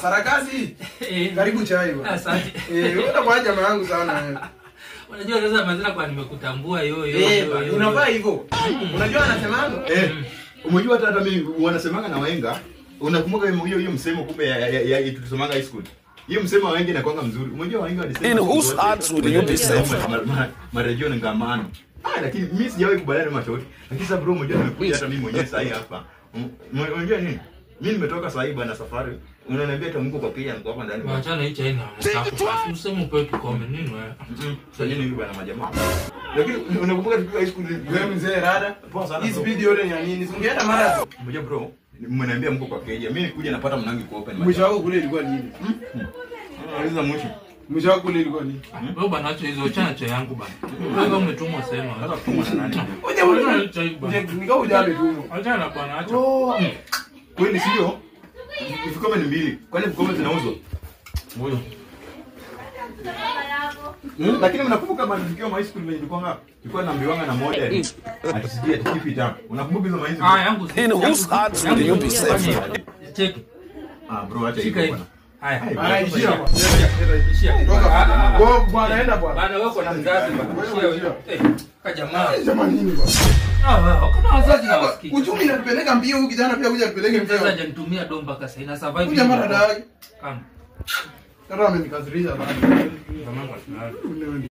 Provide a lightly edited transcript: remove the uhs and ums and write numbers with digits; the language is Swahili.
Sarakasi. Karibu chai bwana. Asante. Wewe kwa jamaa yangu sana wewe. Unajua sasa mazina kwa nimekutambua yo. Unavaa hivyo. Unajua anasemanga? Umejua hata mimi wanasemanga na wahenga. Unakumbuka hiyo msemo kumbe ya tulisemanga high school. Hiyo msemo wa wahenga inakuanga mzuri. Umejua wahenga walisema in whose hearts would you be safe? Marejeo ni ngamano. Lakini mimi sijawahi kubaliana na mashauri. Lakini sasa bro, umejua nimekuja hata mimi mwenyewe sasa hapa. Unajua nini? Mimi nimetoka sasa hivi bana safari. Unaniambia hata mko kwa Kenya niko hapa ndani. Achana hicho haina msafu. Msemo upe tukome nini wewe? Sasa nini hivi bana majamaa? Lakini unakumbuka tukiwa high school Wewe mzee rada. poa sana. Hii video ile ni ya nini? Ungeenda mara. Unajua bro, mmeniambia mko kwa Kenya. Mimi nikuja napata mnangi kwa open. Mwisho wako kule ilikuwa nini? Anaweza mwisho. Mwisho wako kule ilikuwa nini? Wewe bana acha hizo chache yangu bana. Wewe umetumwa sema. Sasa kutumwa na nani? Nikao ujabe tu. Achana bana acha. Kwani sio? Vikombe ni mbili. Kwani vikombe zinauzwa? Moyo. Lakini mnakumbuka matukio ya high school nilikuwa ngapi? Nilikuwa naambiwanga na model. Atisikia keep it up. Unakumbuka hizo hizo? Yangu. In whose hearts would you be safe? Check. Bro acha hiyo bwana. Haya. Ishia bwana. Ishia. Go bwana enda bwana. Bana wewe uko na mzazi bana. Ishia. Ka jamaa. Jamaa nini bwana? Uko na wazazi na wasikii. Uchumi unapeleka mbio huyu kijana pia kuja kupeleke Sasa mbio. hajanitumia domba kasa ina survive. Kuja mara dai. Kama. Kama amenikasirisha bwana. Kama kwa